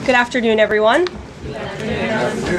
Good afternoon, everyone.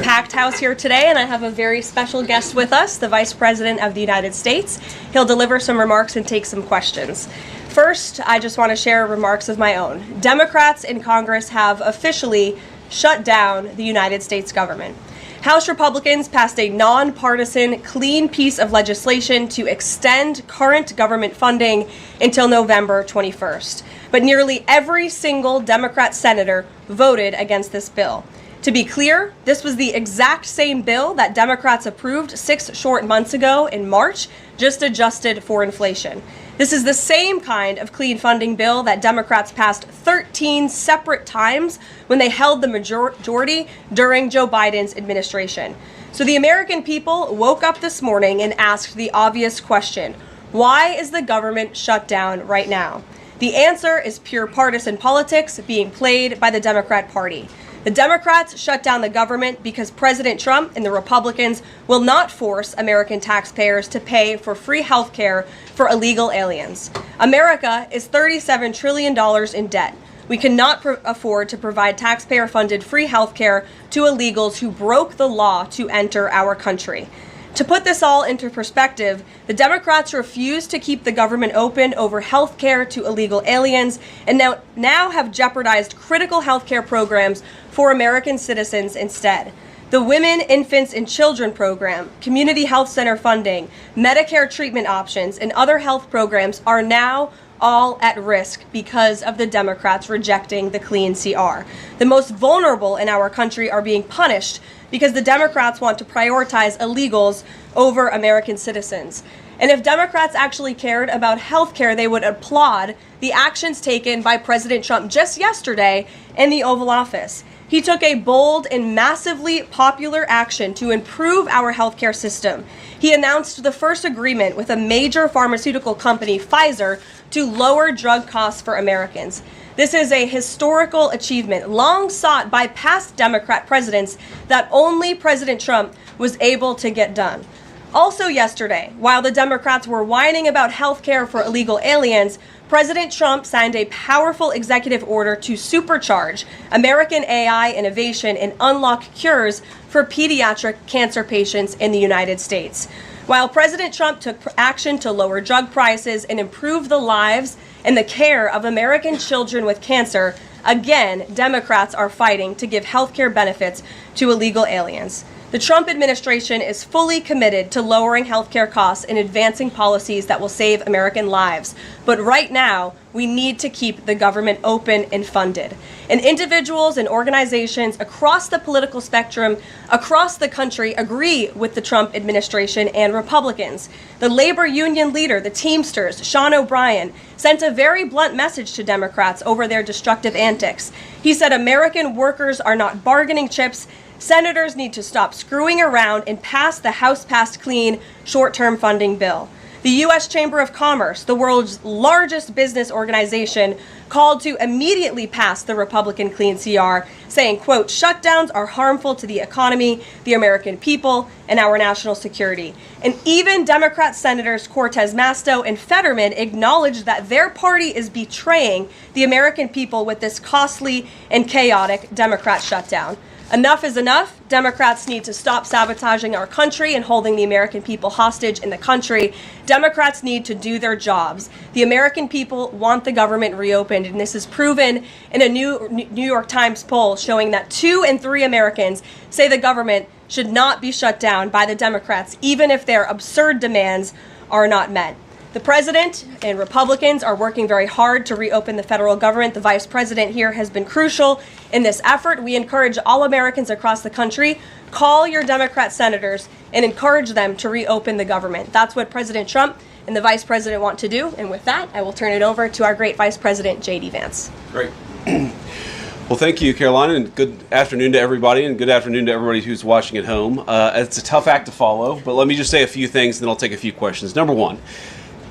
Packed house here today, and I have a very special guest with us, the Vice President of the United States. He'll deliver some remarks and take some questions. First, I just want to share remarks of my own. Democrats in Congress have officially shut down the United States government. House Republicans passed a nonpartisan, clean piece of legislation to extend current government funding until November 21st. But nearly every single Democrat senator voted against this bill. To be clear, this was the exact same bill that Democrats approved 6 short months ago in March, just adjusted for inflation. This is the same kind of clean funding bill that Democrats passed 13 separate times when they held the majority during Joe Biden's administration. So the American people woke up this morning and asked the obvious question: why is the government shut down right now? The answer is pure partisan politics being played by the Democrat Party. The Democrats shut down the government because President Trump and the Republicans will not force American taxpayers to pay for free health care for illegal aliens. America is $37 trillion in debt. We cannot afford to provide taxpayer-funded free health care to illegals who broke the law to enter our country. To put this all into perspective, the Democrats refused to keep the government open over health care to illegal aliens and now have jeopardized critical health care programs for American citizens instead. The Women, Infants, and Children program, community health center funding, Medicare treatment options, and other health programs are now all at risk because of the Democrats rejecting the clean CR. The most vulnerable in our country are being punished because the Democrats want to prioritize illegals over American citizens. And if Democrats actually cared about health care, they would applaud the actions taken by President Trump just yesterday in the Oval Office. He took a bold and massively popular action to improve our healthcare system. He announced the first agreement with a major pharmaceutical company, Pfizer, to lower drug costs for Americans. This is a historical achievement long sought by past Democrat presidents that only President Trump was able to get done. Also yesterday, while the Democrats were whining about health care for illegal aliens, President Trump signed a powerful executive order to supercharge American AI innovation and unlock cures for pediatric cancer patients in the United States. While President Trump took action to lower drug prices and improve the lives and the care of American children with cancer, again, Democrats are fighting to give health care benefits to illegal aliens. The Trump administration is fully committed to lowering healthcare costs and advancing policies that will save American lives. But right now, we need to keep the government open and funded. And individuals and organizations across the political spectrum, across the country, agree with the Trump administration and Republicans. The labor union leader, the Teamsters, Sean O'Brien, sent a very blunt message to Democrats over their destructive antics. He said American workers are not bargaining chips. Senators need to stop screwing around and pass the House-passed clean short-term funding bill. The U.S. Chamber of Commerce, the world's largest business organization, called to immediately pass the Republican clean CR, saying, quote, shutdowns are harmful to the economy, the American people, and our national security. And even Democrat Senators Cortez Masto and Fetterman acknowledged that their party is betraying the American people with this costly and chaotic Democrat shutdown. Enough is enough. Democrats need to stop sabotaging our country and holding the American people hostage in the country. Democrats need to do their jobs. The American people want the government reopened, and this is proven in a new New York Times poll showing that 2 in 3 Americans say the government should not be shut down by the Democrats, even if their absurd demands are not met. The president and Republicans are working very hard to reopen the federal government. The vice president here has been crucial in this effort. We encourage all Americans across the country, call your Democrat senators and encourage them to reopen the government. That's what President Trump and the vice president want to do. And with that, I will turn it over to our great vice president, J.D. Vance. Great. Well, thank you, Carolina, and good afternoon to everybody, and good afternoon to everybody who's watching at home. It's a tough act to follow, but let me just say a few things, and then I'll take a few questions. Number one,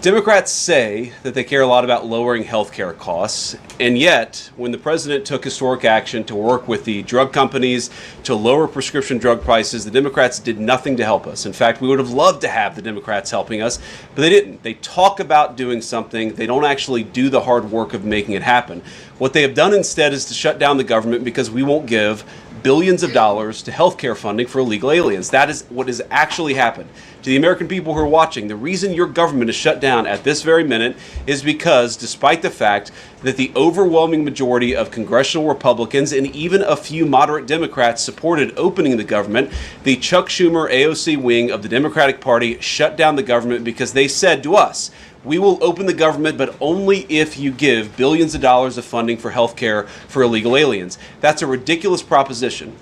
Democrats say that they care a lot about lowering health care costs, and yet, when the president took historic action to work with the drug companies to lower prescription drug prices, the Democrats did nothing to help us. In fact, we would have loved to have the Democrats helping us, but they didn't. They talk about doing something. They don't actually do the hard work of making it happen. What they have done instead is to shut down the government because we won't give billions of dollars to healthcare funding for illegal aliens. That is what has actually happened. To the American people who are watching, the reason your government is shut down at this very minute is because, despite the fact that the overwhelming majority of congressional Republicans and even a few moderate Democrats supported opening the government, the Chuck Schumer AOC wing of the Democratic Party shut down the government because they said to us, we will open the government, but only if you give billions of dollars of funding for health care for illegal aliens. That's a ridiculous proposition.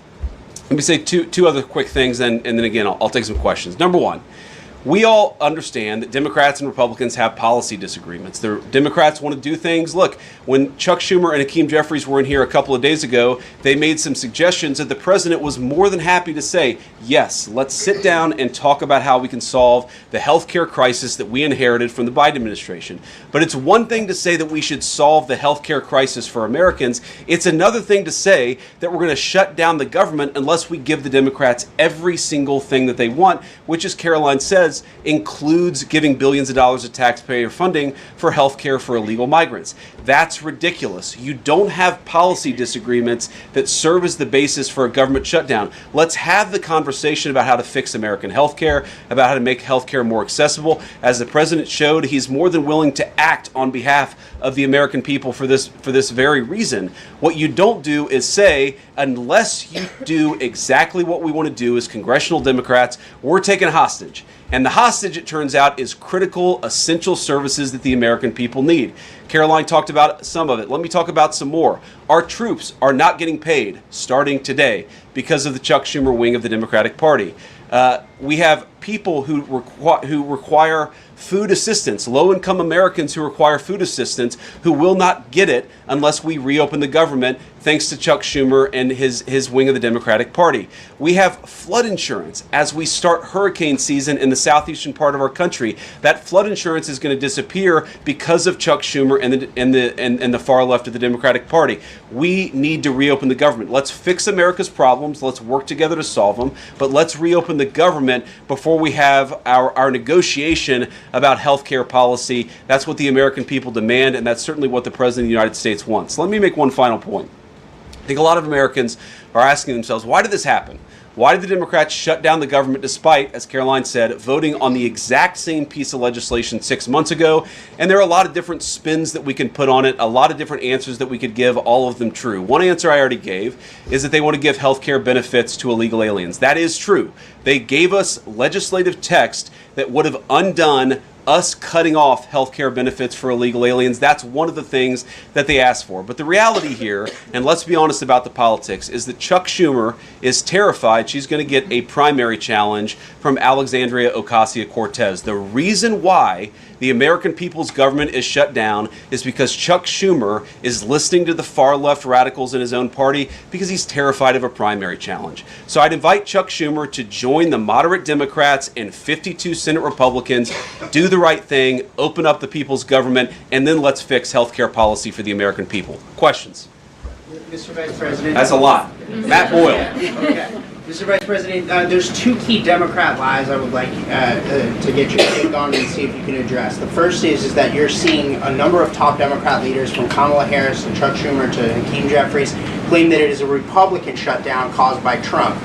Let me say two other quick things, and then again, I'll take some questions. Number one, we all understand that Democrats and Republicans have policy disagreements. The Democrats want to do things. Look, when Chuck Schumer and Hakeem Jeffries were in here a couple of days ago, they made some suggestions that the president was more than happy to say, yes, let's sit down and talk about how we can solve the healthcare crisis that we inherited from the Biden administration. But it's one thing to say that we should solve the healthcare crisis for Americans. It's another thing to say that we're going to shut down the government unless we give the Democrats every single thing that they want, which, as Caroline says, includes giving billions of dollars of taxpayer funding for health care for illegal migrants. That's ridiculous. You don't have policy disagreements that serve as the basis for a government shutdown. Let's have the conversation about how to fix American health care, about how to make health care more accessible. As the president showed, he's more than willing to act on behalf of the American people for this very reason. What you don't do is say, unless you do exactly what we want to do as congressional Democrats, we're taken hostage. And the hostage, it turns out, is critical, essential services that the American people need. Caroline talked about some of it. Let me talk about some more. Our troops are not getting paid starting today because of the Chuck Schumer wing of the Democratic Party. We have people who require food assistance, low-income Americans who require food assistance, who will not get it unless we reopen the government, thanks to Chuck Schumer and his wing of the Democratic Party. We have flood insurance as we start hurricane season in the southeastern part of our country. That flood insurance is going to disappear because of Chuck Schumer and the far left of the Democratic Party. We need to reopen the government. Let's fix America's problems. Let's work together to solve them. But let's reopen the government before we have our negotiation about health care policy. That's what the American people demand, and that's certainly what the President of the United States wants. Let me make one final point. I think a lot of Americans are asking themselves, why did this happen? Why did the Democrats shut down the government despite, as Caroline said, voting on the exact same piece of legislation 6 months ago? And there are a lot of different spins that we can put on it, a lot of different answers that we could give, all of them true. One answer I already gave is that they want to give health care benefits to illegal aliens. That is true. They gave us legislative text that would have undone us cutting off health care benefits for illegal aliens. That's one of the things that they asked for. But the reality here, and let's be honest about the politics, is that Chuck Schumer is terrified she's going to get a primary challenge from Alexandria Ocasio-Cortez. The reason why the American people's government is shut down is because Chuck Schumer is listening to the far left radicals in his own party because he's terrified of a primary challenge. So I'd invite Chuck Schumer to join the moderate Democrats and 52 Senate Republicans, do the right thing, open up the people's government, and then let's fix healthcare policy for the American people. Questions? Mr. Vice President. That's a lot. Matt Boyle. Okay. Mr. Vice President, there's two key Democrat lies I would like to get your take on and see if you can address. The first is that you're seeing a number of top Democrat leaders, from Kamala Harris and Chuck Schumer to Hakeem Jeffries, claim that it is a Republican shutdown caused by Trump.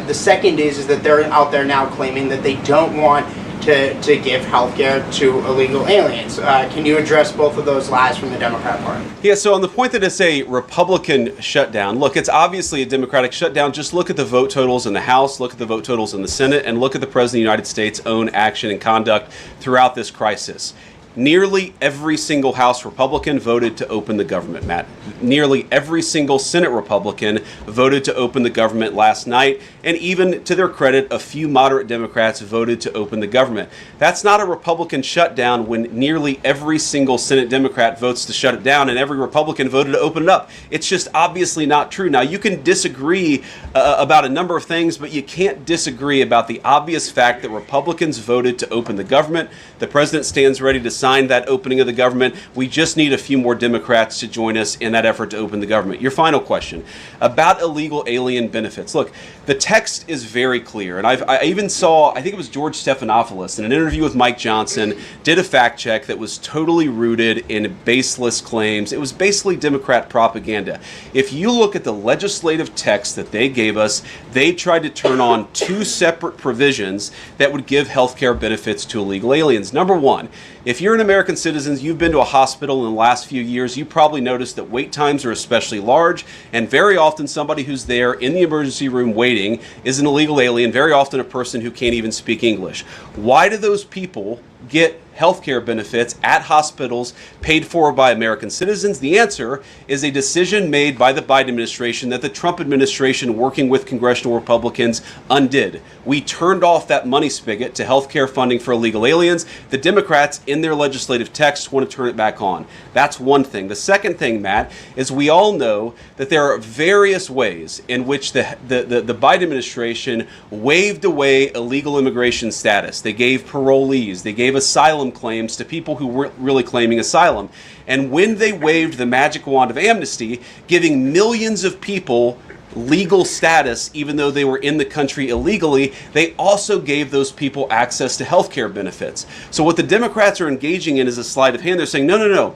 The second is that they're out there now claiming that they don't want to give health care to illegal aliens. Can you address both of those lies from the Democrat Party? Yeah, so on the point that it's a Republican shutdown, look, it's obviously a Democratic shutdown. Just look at the vote totals in the House, look at the vote totals in the Senate, and look at the President of the United States' own action and conduct throughout this crisis. Nearly every single House Republican voted to open the government, Matt. Nearly every single Senate Republican voted to open the government last night. And even to their credit, a few moderate Democrats voted to open the government. That's not a Republican shutdown when nearly every single Senate Democrat votes to shut it down and every Republican voted to open it up. It's just obviously not true. Now, you can disagree about a number of things, but you can't disagree about the obvious fact that Republicans voted to open the government. The president stands ready to sign that opening of the government. We just need a few more Democrats to join us in that effort to open the government. Your final question about illegal alien benefits. Look, the text is very clear. And I even saw, I think it was George Stephanopoulos in an interview with Mike Johnson, did a fact check that was totally rooted in baseless claims. It was basically Democrat propaganda. If you look at the legislative text that they gave us, they tried to turn on two separate provisions that would give health care benefits to illegal aliens. Number one, if you're an American citizen, you've been to a hospital in the last few years, you probably noticed that wait times are especially large, and very often somebody who's there in the emergency room waiting is an illegal alien, very often a person who can't even speak English. Why do those people get health care benefits at hospitals paid for by American citizens? The answer is a decision made by the Biden administration that the Trump administration, working with congressional Republicans, undid. We turned off that money spigot to health care funding for illegal aliens. The Democrats, in their legislative text, want to turn it back on. That's one thing. The second thing, Matt, is we all know that there are various ways in which the Biden administration waived away illegal immigration status. They gave parolees, they gave asylum claims to people who weren't really claiming asylum. And when they waved the magic wand of amnesty, giving millions of people legal status even though they were in the country illegally, they also gave those people access to health care benefits. So what the Democrats are engaging in is a sleight of hand. They're saying, no.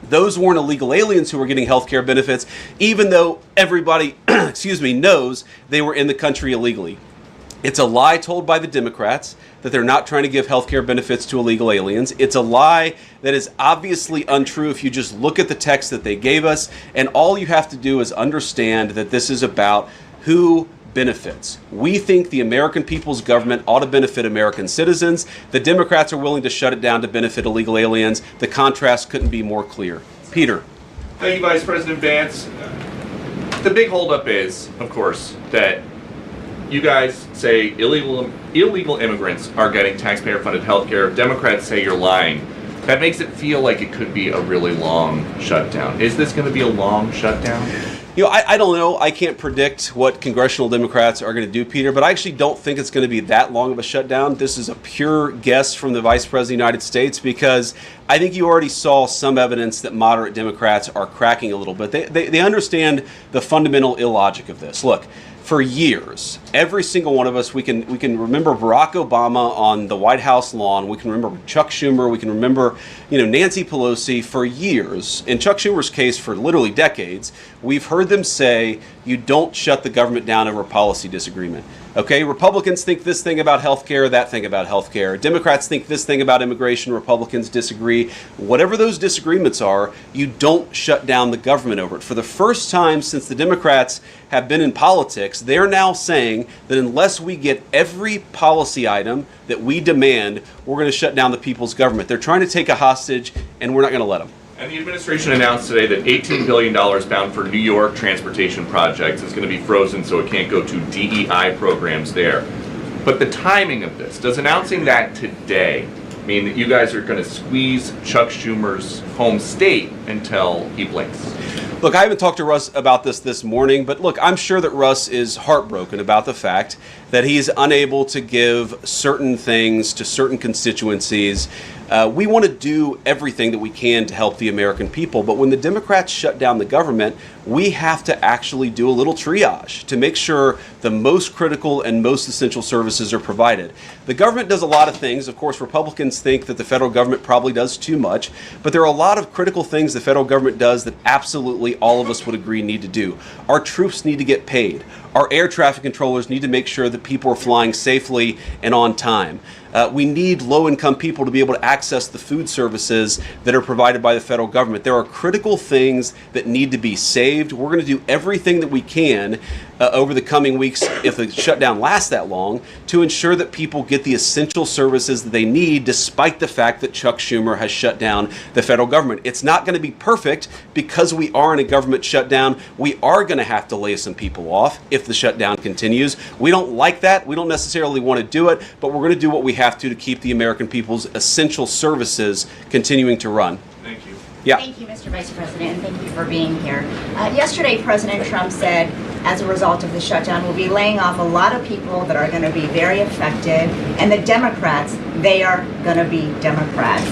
Those weren't illegal aliens who were getting health care benefits, even though everybody, knows they were in the country illegally. It's a lie told by the Democrats that they're not trying to give health care benefits to illegal aliens. It's a lie that is obviously untrue if you just look at the text that they gave us. And all you have to do is understand that this is about who benefits. We think the American people's government ought to benefit American citizens. The Democrats are willing to shut it down to benefit illegal aliens. The contrast couldn't be more clear. Peter. Thank you, Vice President Vance. The big holdup is, of course, that you guys say illegal immigrants are getting taxpayer-funded health care. Democrats say you're lying. That makes it feel like it could be a really long shutdown. Is this going to be a long shutdown? You know, I don't know. I can't predict what congressional Democrats are going to do, Peter, but I actually don't think it's going to be that long of a shutdown. This is a pure guess from the Vice President of the United States because I think you already saw some evidence that moderate Democrats are cracking a little bit. They understand the fundamental illogic of this. Look, for years, every single one of us, we can remember Barack Obama on the White House lawn. We can remember Chuck Schumer. We can remember, Nancy Pelosi for years. In Chuck Schumer's case, for literally decades, we've heard them say, you don't shut the government down over a policy disagreement. Okay, Republicans think this thing about health care, that thing about health care. Democrats think this thing about immigration. Republicans disagree. Whatever those disagreements are, you don't shut down the government over it. For the first time since the Democrats have been in politics, they're now saying that unless we get every policy item that we demand, we're going to shut down the people's government. They're trying to take a hostage, and we're not going to let them. And the administration announced today that $18 billion bound for New York transportation projects is going to be frozen so it can't go to DEI programs there. But the timing of this, does announcing that today mean that you guys are going to squeeze Chuck Schumer's home state until he blinks? Look, I haven't talked to Russ about this morning, but look, I'm sure that Russ is heartbroken about the fact that he's unable to give certain things to certain constituencies. We want to do everything that we can to help the American people, but when the Democrats shut down the government, we have to actually do a little triage to make sure the most critical and most essential services are provided. The government does a lot of things. Of course, Republicans think that the federal government probably does too much, but there are a lot of critical things the federal government does that absolutely all of us would agree need to do. Our troops need to get paid. Our air traffic controllers need to make sure that people are flying safely and on time. We need low-income people to be able to access the food services that are provided by the federal government. There are critical things that need to be saved. We're going to do everything that we can over the coming weeks, if the shutdown lasts that long, to ensure that people get the essential services that they need, despite the fact that Chuck Schumer has shut down the federal government. It's not going to be perfect because we are in a government shutdown. We are going to have to lay some people off if the shutdown continues. We don't like that. We don't necessarily want to do it, but we're going to do what we have to keep the American people's essential services continuing to run. Thank you. Yeah. Thank you, Mr. Vice President, and thank you for being here. Yesterday, President Trump said, as a result of the shutdown, we'll be laying off a lot of people that are going to be very affected, and the Democrats, they are going to be Democrats.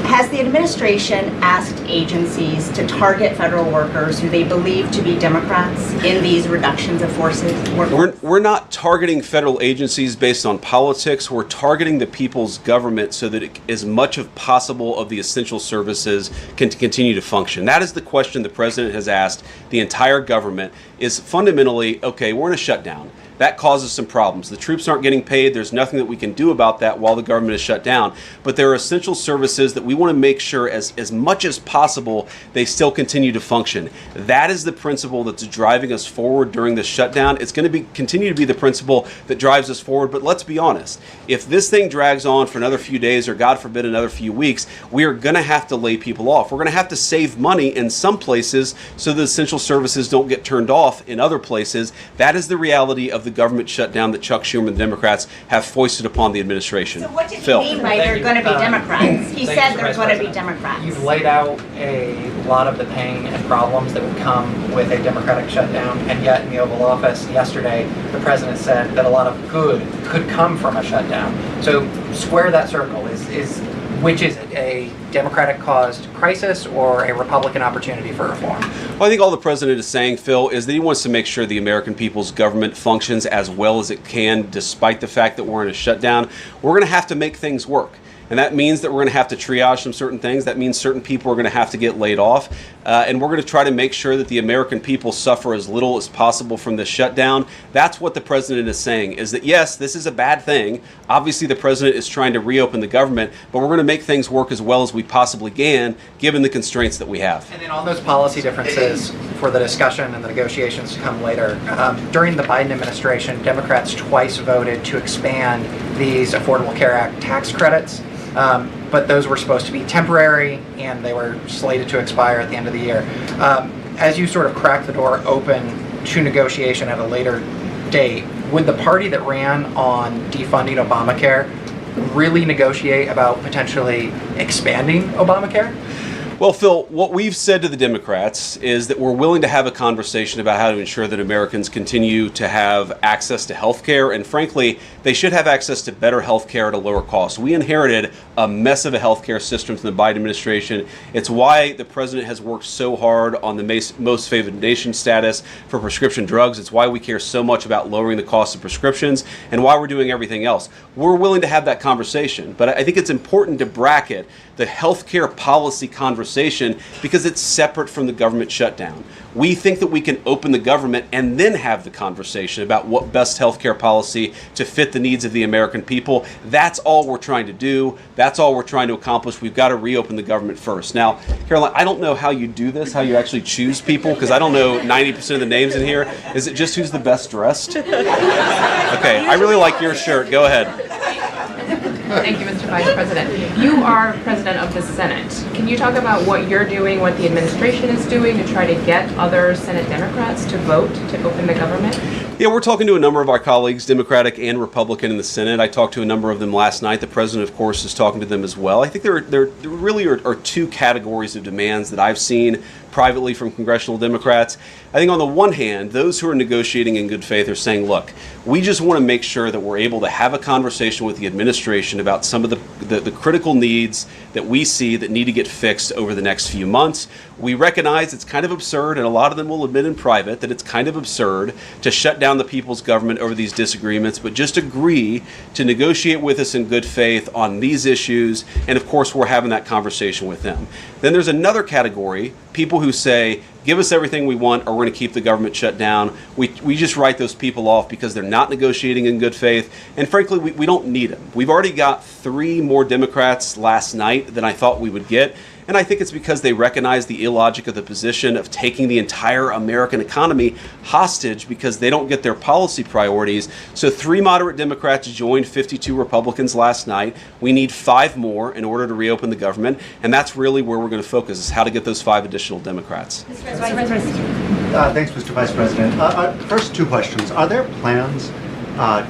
Has the administration asked agencies to target federal workers who they believe to be Democrats in these reductions of forces? We're not targeting federal agencies based on politics. We're targeting the people's government so that as much as possible of the essential services can continue to function. That is the question the president has asked the entire government, is fundamentally, okay, we're in a shutdown. That causes some problems. The troops aren't getting paid. There's nothing that we can do about that while the government is shut down. But there are essential services that we want to make sure as much as possible they still continue to function. That is the principle that's driving us forward during this shutdown. It's going to continue to be the principle that drives us forward. But let's be honest. If this thing drags on for another few days or, God forbid, another few weeks, we are going to have to lay people off. We're going to have to save money in some places so the essential services don't get turned off in other places. That is the reality of the government shutdown that Chuck Schumer and the Democrats have foisted upon the administration. So what did he mean by they're going to be Democrats? He said they're going to be Democrats. You've laid out a lot of the pain and problems that would come with a Democratic shutdown, and yet in the Oval Office yesterday, the president said that a lot of good could come from a shutdown. So square that circle. Which is it, a Democratic-caused crisis or a Republican opportunity for reform? Well, I think all the president is saying, Phil, is that he wants to make sure the American people's government functions as well as it can, despite the fact that we're in a shutdown. We're going to have to make things work. And that means that we're going to have to triage some certain things. That means certain people are going to have to get laid off. And we're going to try to make sure that the American people suffer as little as possible from this shutdown. That's what the president is saying, is that, yes, this is a bad thing. Obviously, the president is trying to reopen the government, but we're going to make things work as well as we possibly can, given the constraints that we have. And then on those policy differences for the discussion and the negotiations to come later, during the Biden administration, Democrats twice voted to expand these Affordable Care Act tax credits. But those were supposed to be temporary, and they were slated to expire at the end of the year. As you sort of crack the door open to negotiation at a later date, would the party that ran on defunding Obamacare really negotiate about potentially expanding Obamacare? Well, Phil, what we've said to the Democrats is that we're willing to have a conversation about how to ensure that Americans continue to have access to health care, and frankly, they should have access to better health care at a lower cost. We inherited a mess of a health care system from the Biden administration. It's why the president has worked so hard on the most favored nation status for prescription drugs. It's why we care so much about lowering the cost of prescriptions and why we're doing everything else. We're willing to have that conversation, but I think it's important to bracket the healthcare policy conversation because it's separate from the government shutdown. We think that we can open the government and then have the conversation about what best healthcare policy to fit the needs of the American people. That's all we're trying to do. That's all we're trying to accomplish. We've got to reopen the government first. Now, Caroline, I don't know how you do this, how you actually choose people, because I don't know 90% of the names in here. Is it just who's the best dressed? Okay, I really like your shirt. Go ahead. Thank you, Mr. Vice President. You are President of the Senate. Can you talk about what you're doing, what the administration is doing to try to get other Senate Democrats to vote to open the government? Yeah, we're talking to a number of our colleagues, Democratic and Republican, in the Senate. I talked to a number of them last night. The president, of course, is talking to them as well. I think there really are two categories of demands that I've seen privately from congressional Democrats. I think on the one hand, those who are negotiating in good faith are saying, look, we just want to make sure that we're able to have a conversation with the administration about some of the critical needs that we see that need to get fixed over the next few months. We recognize it's kind of absurd, and a lot of them will admit in private that it's kind of absurd to shut down the people's government over these disagreements, but just agree to negotiate with us in good faith on these issues, and of course we're having that conversation with them. Then there's another category, people who say, give us everything we want or we're going to keep the government shut down. We just write those people off because they're not negotiating in good faith. And frankly, we don't need them. We've already got 3 more Democrats last night than I thought we would get. And I think it's because they recognize the illogic of the position of taking the entire American economy hostage because they don't get their policy priorities. So 3 moderate Democrats joined 52 Republicans last night. We need 5 more in order to reopen the government. And that's really where we're going to focus, is how to get those 5 additional Democrats. Thanks, Mr. Vice President. First 2 questions. Are there plans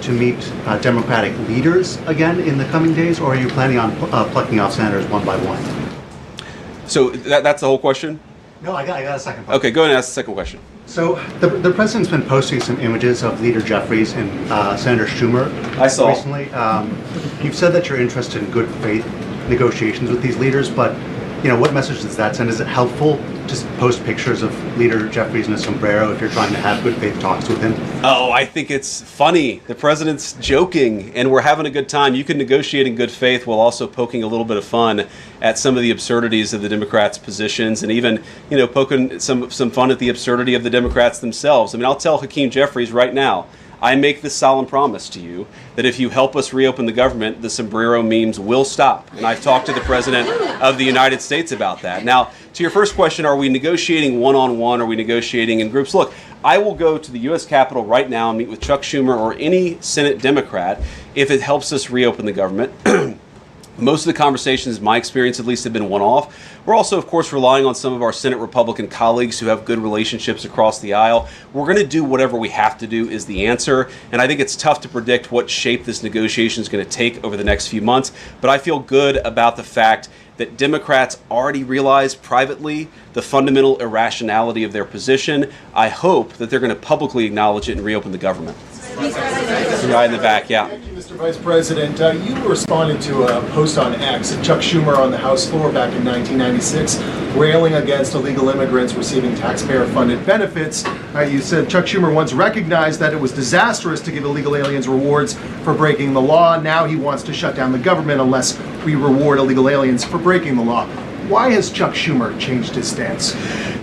to meet Democratic leaders again in the coming days, or are you planning on plucking off senators one by one? So that's the whole question? No, I got a second part. Okay, go ahead and ask the second question. So the president's been posting some images of Leader Jeffries and Senator Schumer I saw. recently. You've said that you're interested in good faith negotiations with these leaders, but what message does that send? Is it helpful to post pictures of Leader Jeffries in a sombrero if you're trying to have good faith talks with him? Oh, I think it's funny. The president's joking, and we're having a good time. You can negotiate in good faith while also poking a little bit of fun at some of the absurdities of the Democrats' positions, and even, poking some fun at the absurdity of the Democrats themselves. I mean, I'll tell Hakeem Jeffries right now, I make this solemn promise to you that if you help us reopen the government, the sombrero memes will stop. And I've talked to the President of the United States about that. Now, to your first question, are we negotiating one-on-one? Are we negotiating in groups? Look, I will go to the U.S. Capitol right now and meet with Chuck Schumer or any Senate Democrat if it helps us reopen the government. Most of the conversations, in my experience at least, have been one-off. We're also, of course, relying on some of our Senate Republican colleagues who have good relationships across the aisle. We're going to do whatever we have to do is the answer. And I think it's tough to predict what shape this negotiation is going to take over the next few months. But I feel good about the fact that Democrats already realize privately the fundamental irrationality of their position. I hope that they're going to publicly acknowledge it and reopen the government. The guy in the back, yeah. Thank you, Mr. Vice President. You responded to a post on X of Chuck Schumer on the House floor back in 1996, railing against illegal immigrants receiving taxpayer-funded benefits. You said Chuck Schumer once recognized that it was disastrous to give illegal aliens rewards for breaking the law. Now he wants to shut down the government unless we reward illegal aliens for breaking the law. Why has Chuck Schumer changed his stance?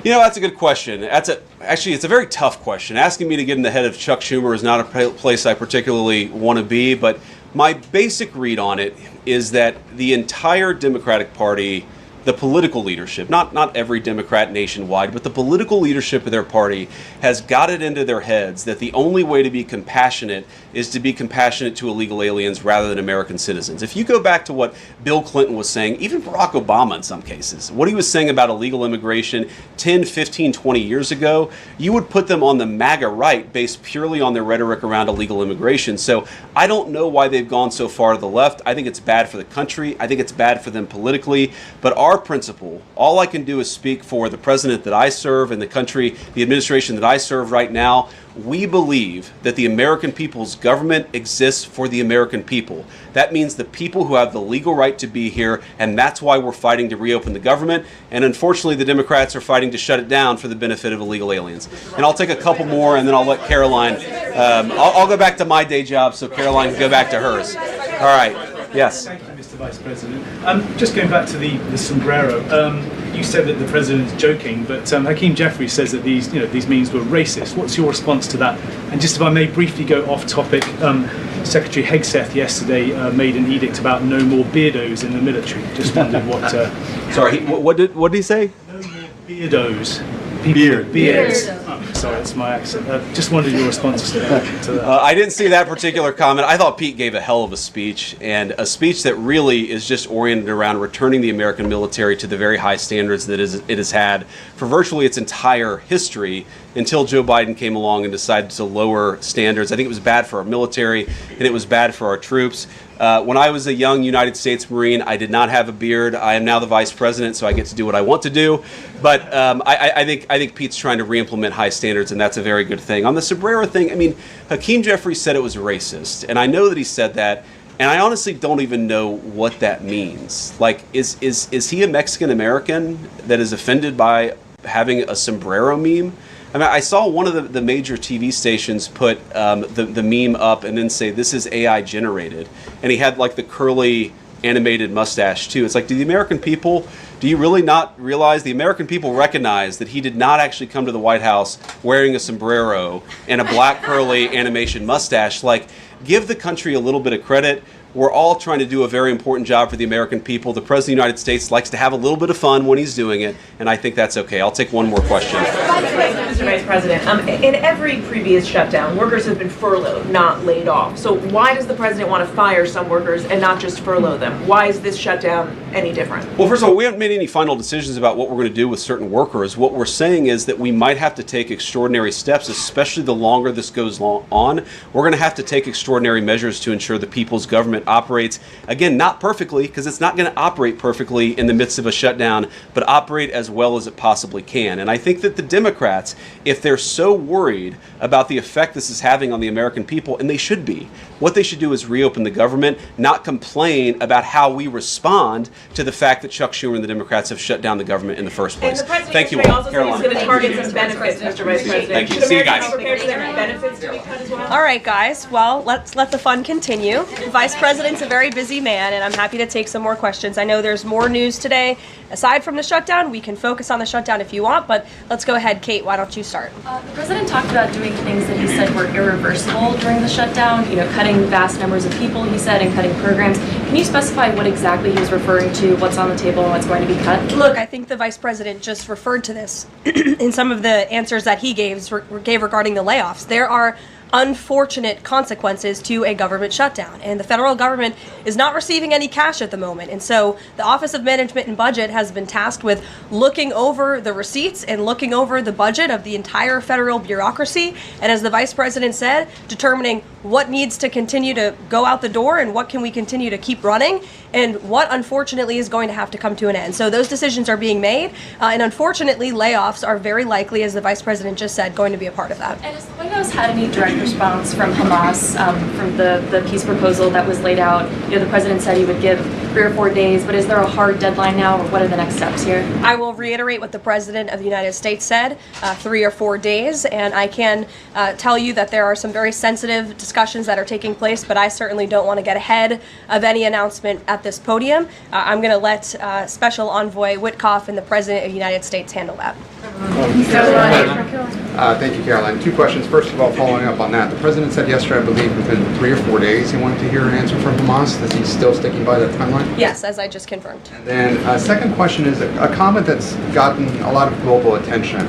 That's a good question. Actually, it's a very tough question. Asking me to get in the head of Chuck Schumer is not a place I particularly want to be, but my basic read on it is that the entire Democratic Party, the political leadership, not every Democrat nationwide, but the political leadership of their party has got it into their heads that the only way to be compassionate is to be compassionate to illegal aliens rather than American citizens. If you go back to what Bill Clinton was saying, even Barack Obama in some cases, what he was saying about illegal immigration 10, 15, 20 years ago, you would put them on the MAGA right based purely on their rhetoric around illegal immigration. So I don't know why they've gone so far to the left. I think it's bad for the country. I think it's bad for them politically. But our principle, all I can do is speak for the president that I serve and the country, the administration that I serve right now. We believe that the American people's government exists for the American people. That means the people who have the legal right to be here, and that's why we're fighting to reopen the government. And unfortunately, the Democrats are fighting to shut it down for the benefit of illegal aliens. And I'll take a couple more, and then I'll let Caroline. I'll go back to my day job so Caroline can go back to hers. All right. Yes. Thank you, Mr. Vice President. Just going back to the sombrero, you said that the president is joking, but Hakeem Jeffries says that these memes were racist. What's your response to that? And just if I may briefly go off topic, Secretary Hegseth yesterday made an edict about no more beardos in the military. Just wondered what. Sorry, what did he say? No more beardos. Beards. Sorry, that's my accent. Just wondered your response to that. I didn't see that particular comment. I thought Pete gave a hell of a speech, and a speech that really is just oriented around returning the American military to the very high standards that it has had for virtually its entire history until Joe Biden came along and decided to lower standards. I think it was bad for our military, and it was bad for our troops. When I was a young United States Marine, I did not have a beard. I am now the vice president, so I get to do what I want to do. But I think Pete's trying to re-implement high standards, and that's a very good thing. On the sombrero thing, I mean, Hakeem Jeffries said it was racist, and I know that he said that, and I honestly don't even know what that means. Like, is he a Mexican American that is offended by having a sombrero meme? I mean, I saw one of the major TV stations put the meme up and then say, this is AI generated. And he had like the curly animated mustache too. It's like, do the American people Do you really not realize the American people recognize that he did not actually come to the White House wearing a sombrero and a black curly animation mustache? Like, give the country a little bit of credit. We're all trying to do a very important job for the American people. The President of the United States likes to have a little bit of fun when he's doing it, and I think that's okay. I'll take one more question. Mr. Vice President, in every previous shutdown, workers have been furloughed, not laid off. So why does the President want to fire some workers and not just furlough them? Why is this shutdown any different? Well, first of all, we haven't made any final decisions about what we're going to do with certain workers. What we're saying is that we might have to take extraordinary steps, especially the longer this goes on. We're going to have to take extraordinary measures to ensure the people's government operates, again, not perfectly, because it's not going to operate perfectly in the midst of a shutdown, but operate as well as it possibly can. And I think that the Democrats, if they're so worried about the effect this is having on the American people, and they should be, what they should do is reopen the government, not complain about how we respond to the fact that Chuck Schumer and the Democrats have shut down the government in the first place. And the President Thank you yesterday all. also said he's going to target some benefits, Mr. Vice President. Thank you. Should See you Americans guys. be prepared for their benefits to be cut as well? All right, guys. Well, let's let the fun continue. Vice President's a very busy man, and I'm happy to take some more questions. I know there's more news today. Aside from the shutdown, we can focus on the shutdown if you want, but let's go ahead. Kate, why don't you start? The president talked about doing things that he said were irreversible during the shutdown, cutting vast numbers of people, he said, and cutting programs. Can you specify what exactly he was referring to, what's on the table, and what's going to be cut? Look, I think the Vice President just referred to this in some of the answers that he gave regarding the layoffs. There are unfortunate consequences to a government shutdown, and the federal government is not receiving any cash at the moment, and so the Office of Management and Budget has been tasked with looking over the receipts and looking over the budget of the entire federal bureaucracy, and as the Vice President said, determining what needs to continue to go out the door and what can we continue to keep running, and what unfortunately is going to have to come to an end. So those decisions are being made, and unfortunately layoffs are very likely, as the Vice President just said, going to be a part of that. And has the White House had any direct response from Hamas from the peace proposal that was laid out? The president said he would give 3 or 4 days, but is there a hard deadline now, or what are the next steps here? I will reiterate what the President of the United States said, 3 or 4 days, and I can tell you that there are some very sensitive discussions that are taking place, but I certainly don't want to get ahead of any announcement at this podium. I'm going to let Special Envoy Witkoff and the President of the United States handle that. Thank you, Caroline. 2 questions. First of all, following up on that, the President said yesterday, I believe, within 3 or 4 days he wanted to hear an answer from Hamas. Is he still sticking by that timeline? Yes, as I just confirmed. And then second question is a comment that's gotten a lot of global attention.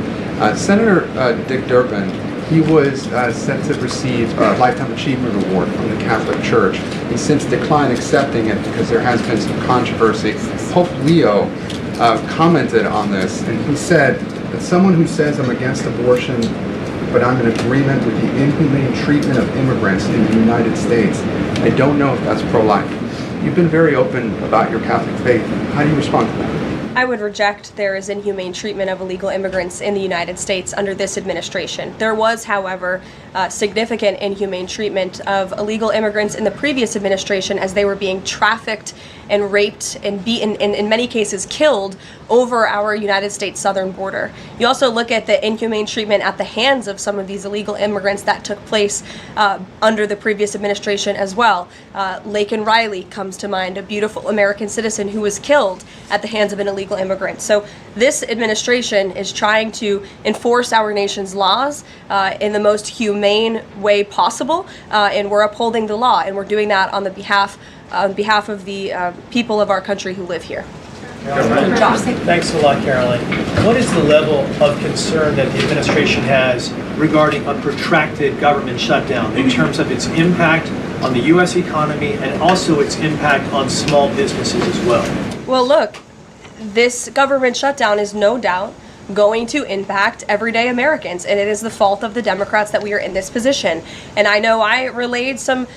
Senator Dick Durbin, he was set to receive a Lifetime Achievement Award from the Catholic Church. He's since declined accepting it because there has been some controversy. Pope Leo commented on this, and he said that someone who says I'm against abortion, but I'm in agreement with the inhumane treatment of immigrants in the United States, I don't know if that's pro-life. You've been very open about your Catholic faith. How do you respond to that? I would reject there is inhumane treatment of illegal immigrants in the United States under this administration. There was, however, significant inhumane treatment of illegal immigrants in the previous administration as they were being trafficked and raped and beaten, and in many cases killed, over our United States southern border. You also look at the inhumane treatment at the hands of some of these illegal immigrants that took place under the previous administration as well. Laken Riley comes to mind, a beautiful American citizen who was killed at the hands of an illegal immigrant. So this administration is trying to enforce our nation's laws in the most humane way possible, and we're upholding the law, and we're doing that on behalf of the people of our country who live here. Thanks a lot, Caroline. What is the level of concern that the administration has regarding a protracted government shutdown in terms of its impact on the U.S. economy and also its impact on small businesses as well? Well, look, this government shutdown is no doubt going to impact everyday Americans, and it is the fault of the Democrats that we are in this position. And I know I relayed some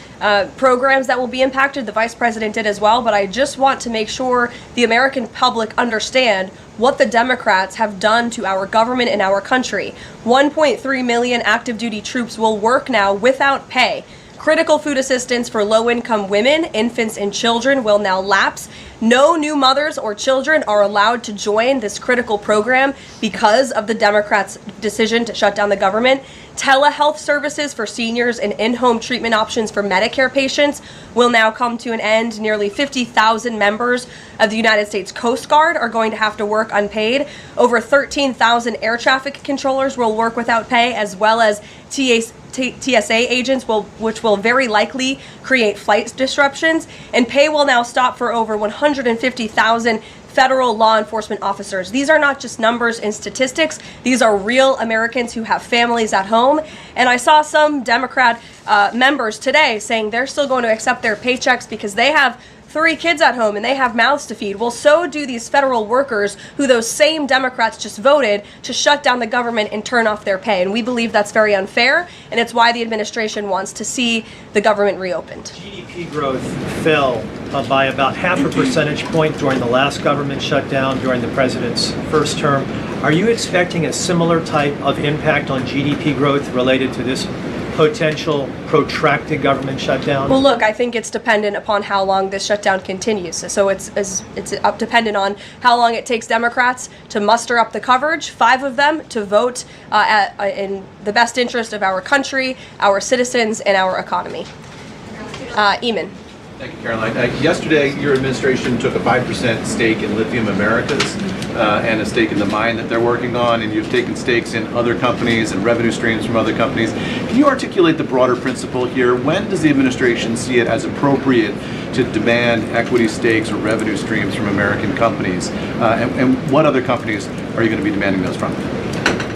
programs that will be impacted, the Vice President did as well, but I just want to make sure the American public understand what the Democrats have done to our government and our country. 1.3 million active duty troops will work now without pay. Critical food assistance for low-income women, infants, and children will now lapse. No new mothers or children are allowed to join this critical program because of the Democrats' decision to shut down the government. Telehealth services for seniors and in-home treatment options for Medicare patients will now come to an end. Nearly 50,000 members of the United States Coast Guard are going to have to work unpaid. Over 13,000 air traffic controllers will work without pay, as well as TSA agents, which will very likely create flight disruptions. And pay will now stop for over 150,000 federal law enforcement officers. These are not just numbers and statistics. These are real Americans who have families at home. And I saw some Democrat members today saying they're still going to accept their paychecks because they have 3 kids at home and they have mouths to feed. Well, so do these federal workers who those same Democrats just voted to shut down the government and turn off their pay. And we believe that's very unfair, and it's why the administration wants to see the government reopened. GDP growth fell by about 0.5 percentage point during the last government shutdown during the president's first term. Are you expecting a similar type of impact on GDP growth related to this potential protracted government shutdown? Well, look, I think it's dependent upon how long this shutdown continues. So it's dependent on how long it takes Democrats to muster up the coverage, 5 of them, to vote in the best interest of our country, our citizens, and our economy. Eamon. Thank you, Caroline. Yesterday, your administration took a 5% stake in Lithium Americas and a stake in the mine that they're working on, and you've taken stakes in other companies and revenue streams from other companies. Can you articulate the broader principle here? When does the administration see it as appropriate to demand equity stakes or revenue streams from American companies? And what other companies are you going to be demanding those from?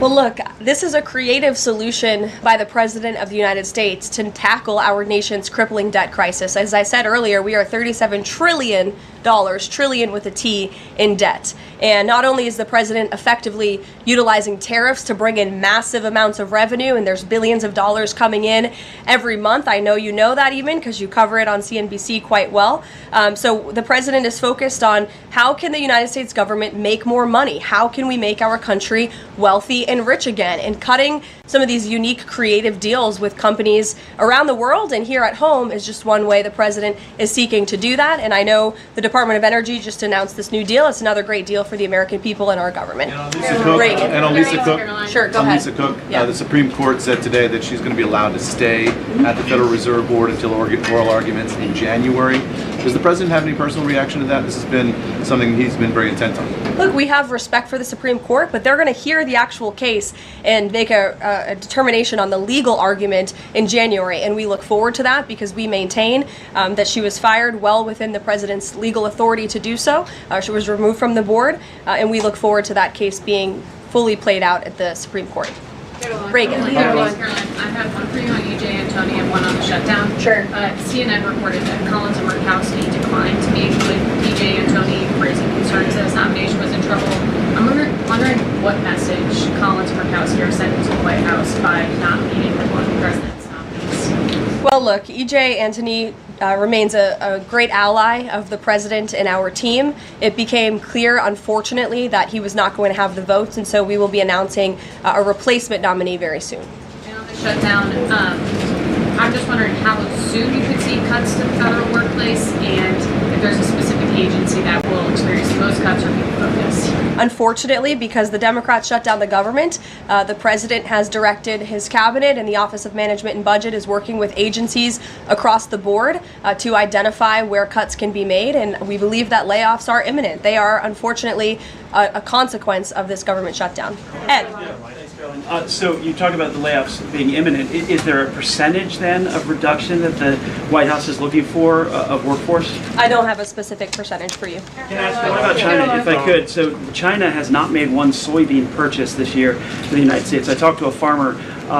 Well, look, this is a creative solution by the President of the United States to tackle our nation's crippling debt crisis. As I said earlier, we are $37 trillion, trillion with a T, in debt. And not only is the president effectively utilizing tariffs to bring in massive amounts of revenue, and there's billions of dollars coming in every month. I know you know that, even because you cover it on CNBC quite well. So the president is focused on how can the United States government make more money? How can we make our country wealthy and rich again? And cutting some of these unique creative deals with companies around the world and here at home is just one way the president is seeking to do that. And I know the Department of Energy just announced this new deal. It's another great deal for the American people and our government. And on Lisa Cook, Sure, go ahead. Lisa Cook, Yeah. the Supreme Court said today that she's going to be allowed to stay at the Federal Reserve Board until oral arguments in January. Does the president have any personal reaction to that? This has been something he's been very intent on. Look, we have respect for the Supreme Court, but they're going to hear the actual case and make a determination on the legal argument in January. And we look forward to that because we maintain that she was fired well within the president's legal authority to do so. She was removed from the board, and we look forward to that case being fully played out at the Supreme Court. Reagan. Caroline, I have one for you on EJ Antoni and one on the shutdown. Sure. CNN reported that Collins and Murkowski declined to meet with EJ Antoni, raising concerns that his nomination was in trouble. I'm wondering what message Collins and Murkowski are sending to the White House by not meeting with one of the president's nominees. Well, look, EJ Antoni remains a great ally of the president and our team. It became clear, unfortunately, that he was not going to have the votes, and so we will be announcing a replacement nominee very soon. And on the shutdown, I'm just wondering how soon you could see cuts to the federal workplace, and if there's a specific agency that will experience the most cuts or be the focus. Unfortunately, because the Democrats shut down the government, the president has directed his cabinet, and the Office of Management and Budget is working with agencies across the board to identify where cuts can be made, and we believe that layoffs are imminent. They are, unfortunately, a consequence of this government shutdown. Ed. So you talk about the layoffs being imminent. Is there a percentage then of reduction that the White House is looking for of workforce? I don't have a specific percentage for you. Can I ask what about China, if I could? So China has not made one soybean purchase this year in the United States. I talked to a farmer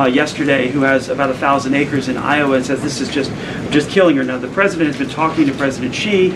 yesterday who has about 1,000 acres in Iowa and says this is just killing her. Now the president has been talking to President Xi.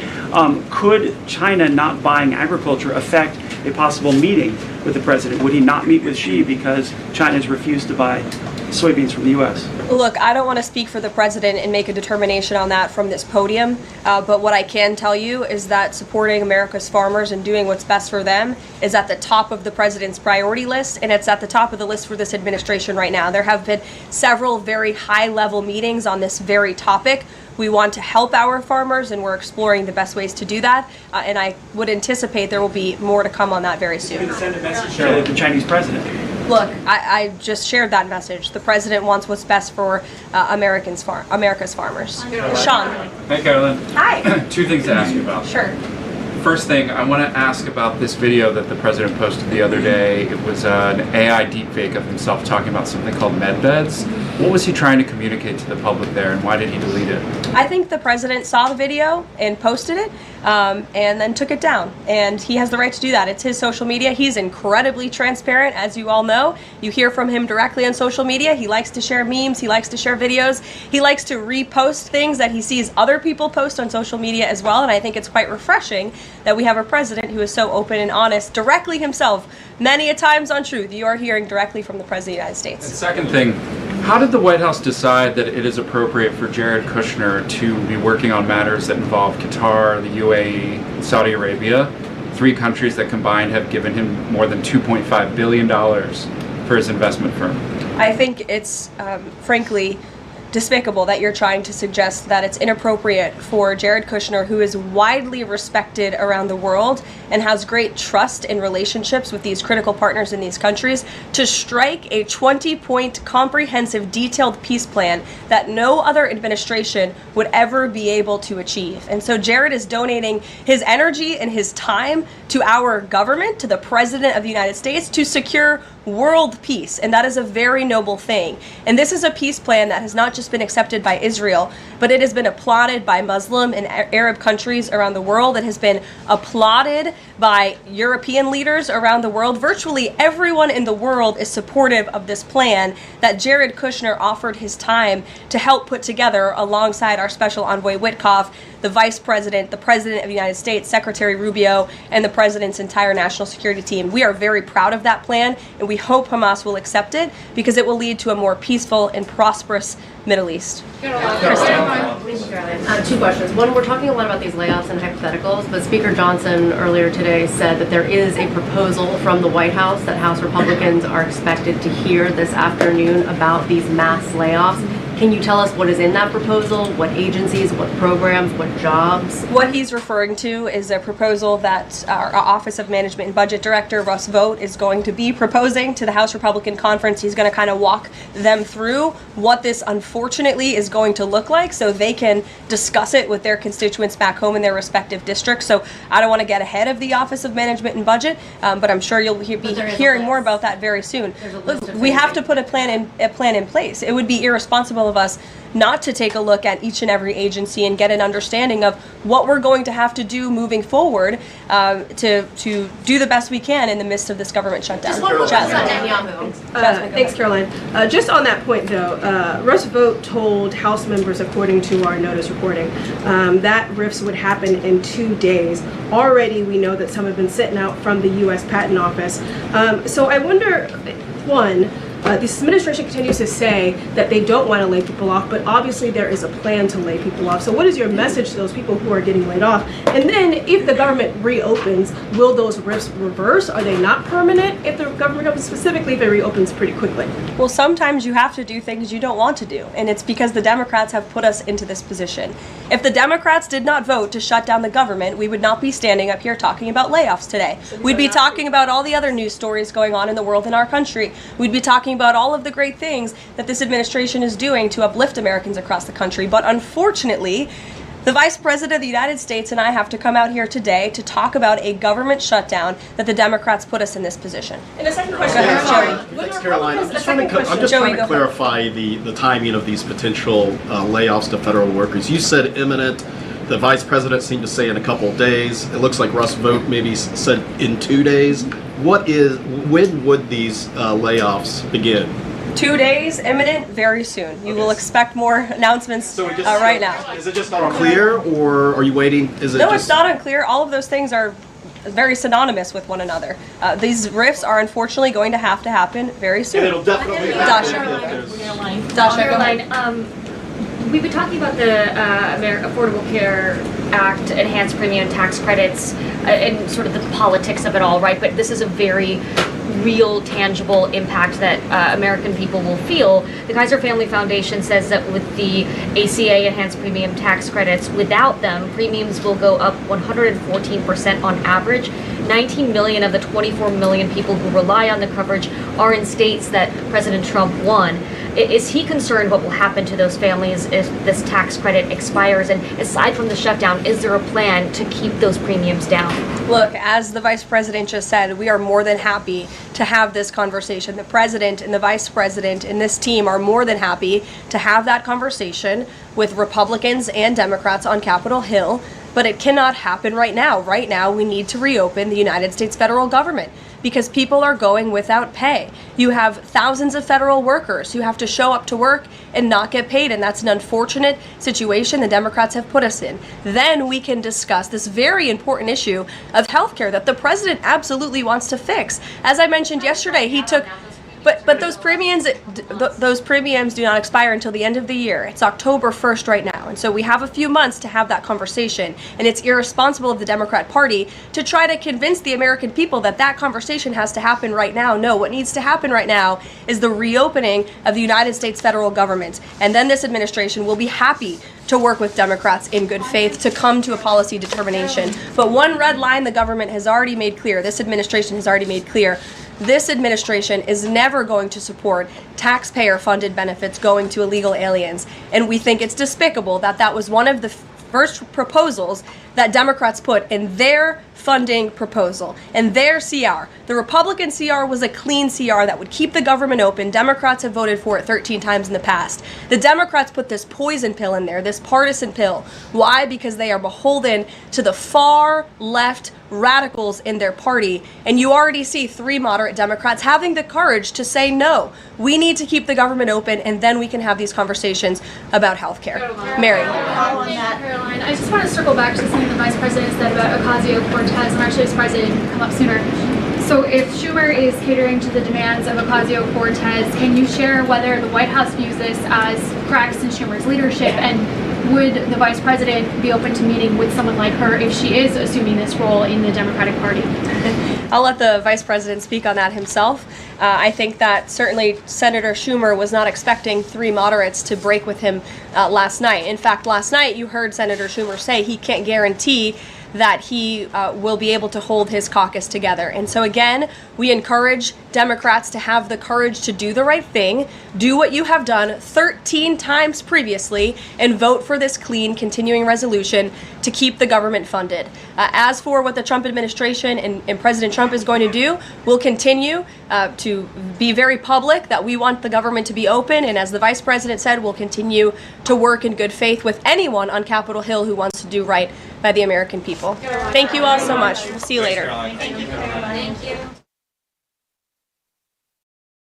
Could China not buying agriculture affect a possible meeting with the president? Would he not meet with Xi because China has refused to buy soybeans from the U.S.? Look, I don't want to speak for the president and make a determination on that from this podium, but what I can tell you is that supporting America's farmers and doing what's best for them is at the top of the president's priority list, and it's at the top of the list for this administration right now. There have been several very high-level meetings on this very topic. We want to help our farmers, and we're exploring the best ways to do that, and I would anticipate there will be more to come on that very soon. Send a message to the Chinese president. Look, I just shared that message. The president wants what's best for America's farmers. Sean. Hey, Carolyn. Hi. 2 things to ask you about. Sure. First thing, I want to ask about this video that the president posted the other day. It was an AI deepfake of himself talking about something called med beds. What was he trying to communicate to the public there, and why did he delete it? I think the president saw the video and posted it, and then took it down. And he has the right to do that. It's his social media. He's incredibly transparent, as you all know. You hear from him directly on social media. He likes to share memes. He likes to share videos. He likes to repost things that he sees other people post on social media as well. And I think it's quite refreshing that we have a president who is so open and honest directly himself. Many a times on Truth, you are hearing directly from the President of the United States. And second thing, how did the White House decide that it is appropriate for Jared Kushner to be working on matters that involve Qatar, the UAE, and Saudi Arabia, 3 countries that combined have given him more than $2.5 billion for his investment firm? I think it's, frankly, despicable that you're trying to suggest that it's inappropriate for Jared Kushner, who is widely respected around the world and has great trust in relationships with these critical partners in these countries, to strike a 20-point comprehensive detailed peace plan that no other administration would ever be able to achieve. And so Jared is donating his energy and his time to our government, to the President of the United States, to secure world peace, and that is a very noble thing. And this is a peace plan that has not just been accepted by Israel, but it has been applauded by Muslim and Arab countries around the world. It has been applauded by European leaders around the world. Virtually everyone in the world is supportive of this plan that Jared Kushner offered his time to help put together alongside our special envoy Witkoff, the Vice President, the President of the United States, Secretary Rubio, and the President's entire national security team. We are very proud of that plan, and we hope Hamas will accept it because it will lead to a more peaceful and prosperous Middle East. Kristen. 2 questions. One, we're talking a lot about these layoffs and hypotheticals, but Speaker Johnson earlier today said that there is a proposal from the White House that House Republicans are expected to hear this afternoon about these mass layoffs. Can you tell us what is in that proposal? What agencies, what programs, what jobs? What he's referring to is a proposal that our Office of Management and Budget Director, Russ Vought, is going to be proposing to the House Republican Conference. He's going to kind of walk them through what this unfortunately is going to look like so they can discuss it with their constituents back home in their respective districts. So I don't want to get ahead of the Office of Management and Budget, but I'm sure you'll be hearing more about that very soon. Look, we have to put a plan in place. It would be irresponsible of us not to take a look at each and every agency and get an understanding of what we're going to have to do moving forward to do the best we can in the midst of this government shutdown. Thanks, Caroline. Just on that point, though, Russ Vought told House members, according to our notice reporting, that RIFs would happen in 2 days. Already, we know that some have been sitting out from the U.S. Patent Office. So I wonder, one, this administration continues to say that they don't want to lay people off, but obviously there is a plan to lay people off. So what is your message to those people who are getting laid off? And then if the government reopens, will those RIFs reverse? Are they not permanent if the government reopens, specifically if it reopens pretty quickly? Well, sometimes you have to do things you don't want to do, and it's because the Democrats have put us into this position. If the Democrats did not vote to shut down the government, we would not be standing up here talking about layoffs today. We'd be talking about all the other news stories going on in the world in our country. We'd be talking about all of the great things that this administration is doing to uplift Americans across the country. But unfortunately, the Vice President of the United States and I have to come out here today to talk about a government shutdown that the Democrats put us in this position. And the second question, Thanks, Caroline. I'm just trying to clarify the timing of these potential layoffs to federal workers. You said imminent. The Vice President seemed to say in a couple of days. It looks like Russ Vought maybe said in 2 days. When would these layoffs begin? 2 days, imminent, very soon. You will expect more announcements right now. Is it just unclear, or are you waiting? No, it's not unclear. All of those things are very synonymous with one another. These RIFs are unfortunately going to happen very soon. And it'll definitely happen. Caroline, we've been talking about the Affordable Care Act, enhanced premium tax credits, and sort of the politics of it all, right? But this is a very real, tangible impact that American people will feel. The Kaiser Family Foundation says that with the ACA enhanced premium tax credits, without them, premiums will go up 114% on average. 19 million of the 24 million people who rely on the coverage are in states that President Trump won. Is he concerned what will happen to those families if this tax credit expires? And aside from the shutdown, is there a plan to keep those premiums down? Look, as the Vice President just said, we are more than happy to have this conversation. The President and the Vice President and this team are more than happy to have that conversation with Republicans and Democrats on Capitol Hill, but it cannot happen right now. Right now, we need to reopen the United States federal government because people are going without pay. You have thousands of federal workers who have to show up to work and not get paid, and that's an unfortunate situation the Democrats have put us in. Then we can discuss this very important issue of healthcare that the President absolutely wants to fix. As I mentioned yesterday, he took... But those premiums do not expire until the end of the year. It's October 1st right now. And so we have a few months to have that conversation. And it's irresponsible of the Democrat Party to try to convince the American people that that conversation has to happen right now. No, what needs to happen right now is the reopening of the United States federal government. And then this administration will be happy to work with Democrats in good faith to come to a policy determination. But one red line the government has already made clear, this administration has already made clear, this administration is never going to support taxpayer-funded benefits going to illegal aliens. And we think it's despicable that that was one of the first proposals that Democrats put in their funding proposal, in their CR. The Republican CR was a clean CR that would keep the government open. Democrats have voted for it 13 times in the past. The Democrats put this poison pill in there, this partisan pill. Why? Because they are beholden to the far left radicals in their party, and you already see 3 moderate Democrats having the courage to say no. We need to keep the government open, and then we can have these conversations about health care. Mary. Caroline, I just want to circle back to something the Vice President said about Ocasio-Cortez. I'm actually surprised it didn't come up sooner. So if Schumer is catering to the demands of Ocasio-Cortez, can you share whether the White House views this as cracks in Schumer's leadership, and would the Vice President be open to meeting with someone like her if she is assuming this role in the Democratic Party? I'll let the Vice President speak on that himself. I think that certainly Senator Schumer was not expecting 3 moderates to break with him last night. In fact, last night you heard Senator Schumer say he can't guarantee that he will be able to hold his caucus together. And so again, we encourage Democrats to have the courage to do the right thing, do what you have done 13 times previously, and vote for this clean continuing resolution to keep the government funded. As for what the Trump administration and President Trump is going to do, we'll continue to be very public that we want the government to be open, and as the Vice President said, we'll continue to work in good faith with anyone on Capitol Hill who wants to do right by the American people. Thank you all so much. We'll see you later. Thank you.